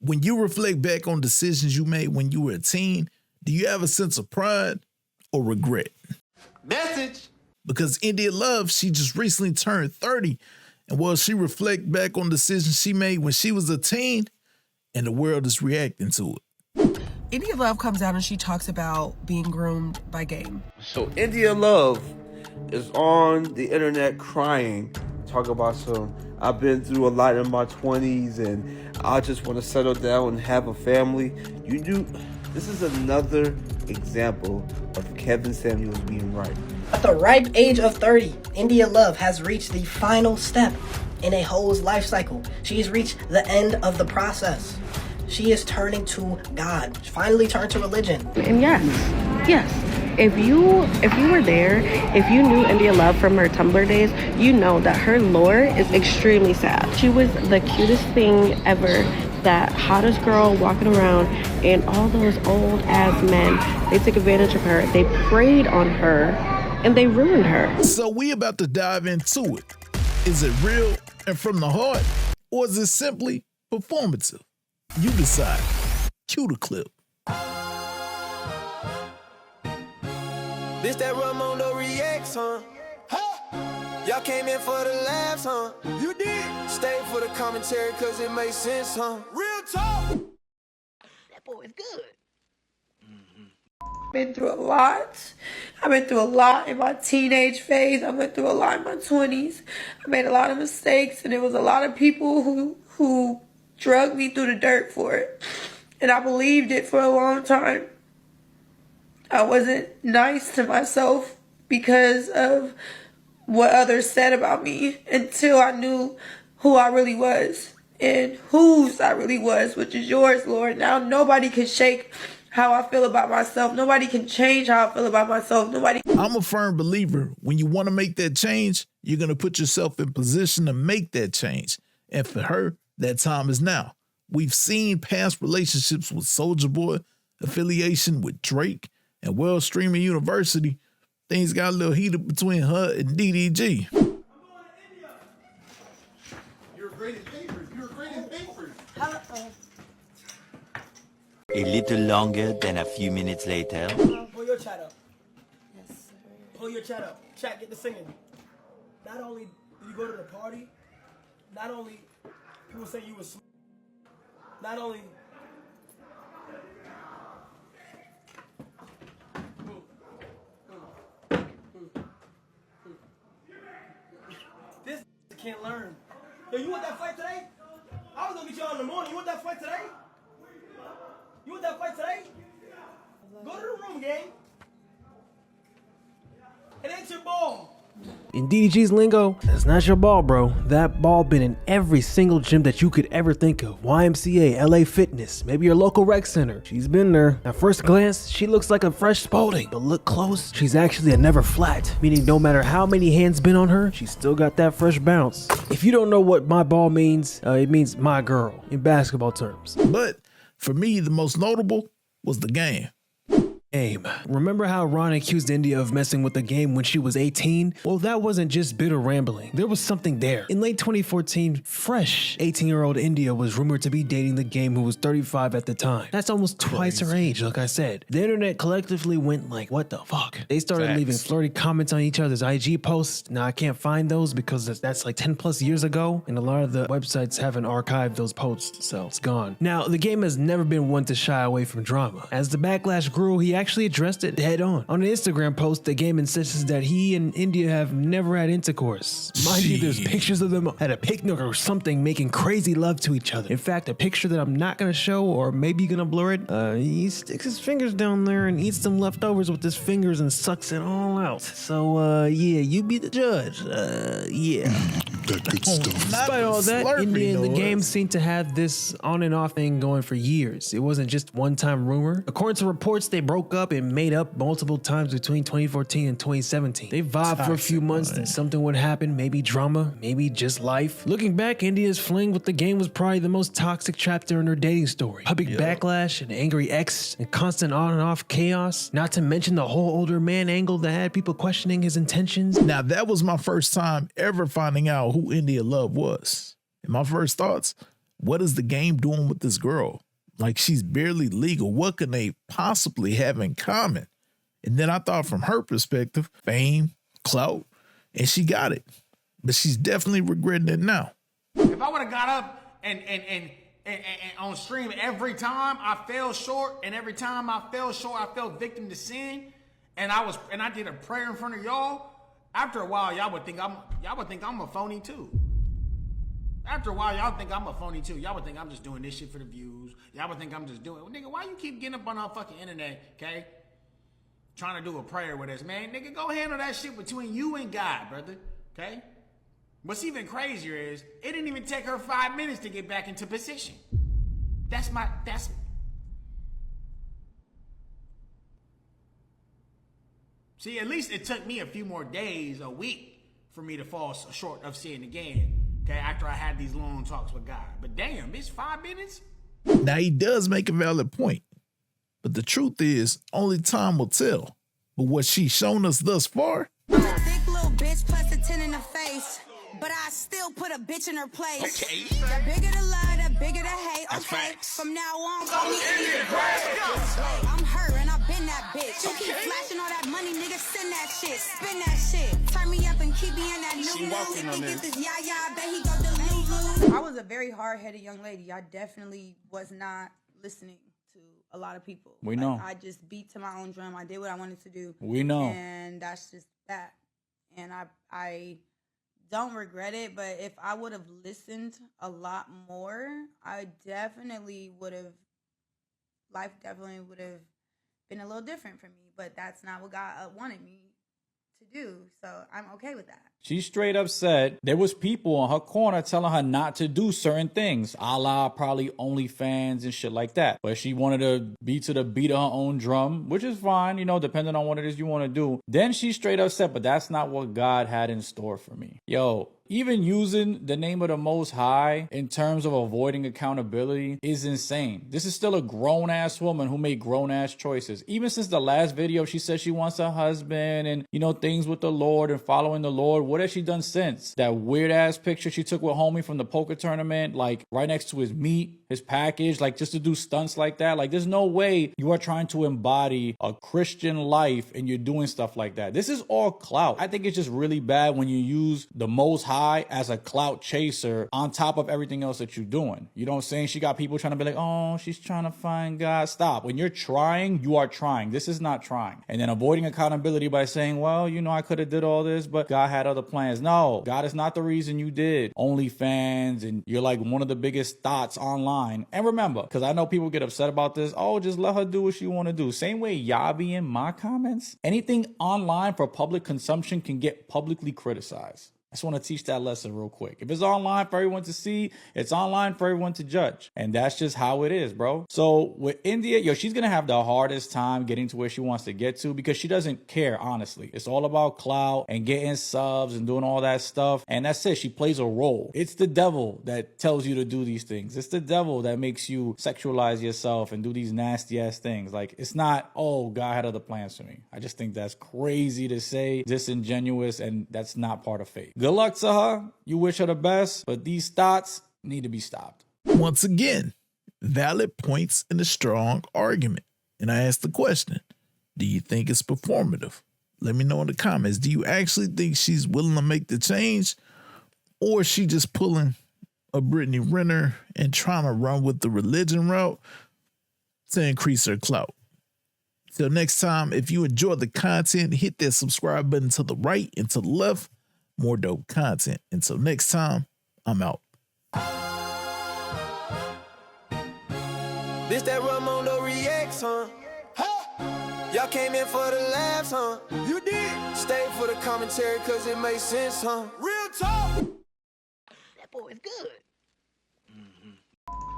When you reflect back on decisions you made when you were a teen, do you have a sense of pride or regret? Message. Because India Love, she just recently turned 30, and while she reflect back on decisions she made when she was a teen, and the world is reacting to it. India Love comes out and she talks about being groomed by game. So India Love is on the internet crying, talk about some, I've been through a lot in my 20s and I just want to settle down and have a family. This is another example of Kevin Samuels being right. At the ripe age of 30, India Love has reached the final step in a hoe's life cycle. She has reached the end of the process. She is turning to God. She finally turned to religion. And yes, if you were there, if you knew India Love from her Tumblr days, you know that her lore is extremely sad. She was the cutest thing ever, that hottest girl walking around, and all those old ass men, they took advantage of her. They preyed on her and they ruined her. So we about to dive into it. Is it real and from the heart, or is it simply performative? You decide. Cue the clip. This that Raymundo reacts, huh? Y'all came in for the laughs, huh? You did. Stay for the commentary cause it makes sense, huh? Real talk. That boy is good. Been through a lot. I've been through a lot in my teenage phase. I went through a lot in my 20s. I made a lot of mistakes, and there was a lot of people who drugged me through the dirt for it. And I believed it for a long time. I wasn't nice to myself because of what others said about me until I knew who I really was and whose I really was, which is yours, Lord. Now nobody can shake how I feel about myself. Nobody can change how I feel about myself. I'm a firm believer when you want to make that change, you're going to put yourself in position to make that change. And for her, that time is now. We've seen past relationships with Soulja Boy, affiliation with Drake, and World Streaming University. Things got a little heated between her and DDG. I'm going to India. You're grading papers. A little longer than a few minutes later. Pull your chat up. Yes, sir. Pull your chat up. Chat, get the singing. Not only do you go to the party, not only people say you was, not only. This can't learn. Yo, you want that fight today? I was gonna get you on in the morning. You want that fight today? You want that fight today? Go to the room, gang. It ain't your ball. In DDG's lingo, that's not your ball, bro. That ball been in every single gym that you could ever think of. YMCA, LA Fitness, maybe your local rec center. She's been there. At first glance, she looks like a fresh Spalding, but look close, she's actually a never flat, meaning no matter how many hands been on her, she's still got that fresh bounce. If you don't know what my ball means, it means my girl in basketball terms. But for me, the most notable was the game. Game. Remember how Ron accused India of messing with the game when she was 18? Well, that wasn't just bitter rambling. There was something there. In late 2014, fresh 18-year-old India was rumored to be dating the game, who was 35 at the time. That's almost twice her age, like I said. The internet collectively went like, what the fuck? They started leaving flirty comments on each other's IG posts. Now, I can't find those because that's like 10 plus years ago, and a lot of the websites haven't archived those posts, so it's gone. Now, the game has never been one to shy away from drama. As the backlash grew, he actually addressed it head on. On an Instagram post, the game insists that he and India have never had intercourse. Mind you, there's pictures of them at a picnic or something making crazy love to each other. In fact, a picture that I'm not gonna show, or maybe gonna blur it, he sticks his fingers down there and eats some leftovers with his fingers and sucks it all out. So, yeah, you be the judge. Yeah. That good stuff. Despite all that, India and the game seem to have this on and off thing going for years. It wasn't just one-time rumor. According to reports, they broke up and made up multiple times between 2014 and 2017. They vibed for a few months, then something would happen, maybe drama, maybe just life. Looking back, India's fling with the game was probably the most toxic chapter in her dating story. Public backlash, an angry ex, and constant on and off chaos, not to mention the whole older man angle that had people questioning his intentions. Now, that was my first time ever finding out who India Love was. And my first thoughts, What is the game doing with this girl? Like, she's barely legal. What can they possibly have in common? And then I thought from her perspective, fame, clout, and she got it. But she's definitely regretting it now. If I would have got up and on stream every time I fell short, and every time I fell short, I fell victim to sin, and I did a prayer in front of y'all, after a while y'all would think I'm a phony too. After a while, y'all think I'm a phony too. Y'all would think I'm just doing this shit for the views. Y'all would think I'm just doing it. Well, nigga, why you keep getting up on our fucking internet, okay? Trying to do a prayer with us, man. Nigga, go handle that shit between you and God, brother, okay? What's even crazier is, it didn't even take her 5 minutes to get back into position. See, at least it took me a few more days, a week, for me to fall short of seeing again. Okay, after I had these long talks with God. But damn, bitch, 5 minutes? Now, he does make a valid point. But the truth is, only time will tell. But what she's shown us thus far... I'm a thick little bitch plus a 10 in the face. But I still put a bitch in her place. Okay. The bigger the love, the bigger the hate. Okay, from now on, call me Indian. I'm her and I've been that bitch. You keep flashing all that money, nigga, send that shit. Spin that shit. Turn me up and keep me in that new mood. He get this yah-yah, I bet he go delulu. I was a very hard-headed young lady. I definitely was not listening to a lot of people. We know. I just beat to my own drum. I did what I wanted to do. We know. And that's just that. And I don't regret it, but if I would have listened a lot more, I definitely would have, life definitely would have been a little different for me. But that's not what God wanted me to do, so I'm okay with that. She straight up said there was people on her corner telling her not to do certain things, a la probably OnlyFans and shit like that. But she wanted to be to the beat of her own drum, which is fine, you know, depending on what it is you want to do. Then she straight up said, but that's not what God had in store for me. Yo, even using the name of the Most High in terms of avoiding accountability is insane. This is still a grown-ass woman who made grown-ass choices. Even since the last video, she said she wants a husband and, you know, things with the Lord and following the Lord. What has she done since? That weird-ass picture she took with homie from the poker tournament, like right next to his meat, his package, like just to do stunts like that. Like, there's no way you are trying to embody a Christian life and you're doing stuff like that. This is all clout. I think it's just really bad when you use the Most High as a clout chaser on top of everything else that you're doing. You know what I'm saying? She got people trying to be like, oh, she's trying to find God. Stop. When you're trying, you are trying. This is not trying. And then avoiding accountability by saying, well, you know, I could have did all this, but God had other plans. No, God is not the reason you did OnlyFans and you're like one of the biggest thoughts online. And remember, because I know people get upset about this, oh, just let her do what she want to do. Same way y'all be in my comments. Anything online for public consumption can get publicly criticized. I just want to teach that lesson real quick. If it's online for everyone to see, it's online for everyone to judge. And that's just how it is, bro. So with India, yo, she's going to have the hardest time getting to where she wants to get to because she doesn't care, honestly. It's all about clout and getting subs and doing all that stuff. And that's it. She plays a role. It's the devil that tells you to do these things. It's the devil that makes you sexualize yourself and do these nasty ass things. Like, it's not, oh, God had other plans for me. I just think that's crazy to say, disingenuous, and that's not part of faith. Good luck to her. You wish her the best, but these thoughts need to be stopped. Once again, valid points and a strong argument. And I asked the question, do you think it's performative? Let me know in the comments. Do you actually think she's willing to make the change? Or is she just pulling a Brittany Renner and trying to run with the religion route to increase her clout? Till next time, if you enjoy the content, hit that subscribe button to the right and to the left. More dope content. Until next time, I'm out. This that Raymundo reacts, huh? Y'all came in for the laughs, huh? You did. Stay for the commentary cause it makes sense, huh? Real talk. That boy is good.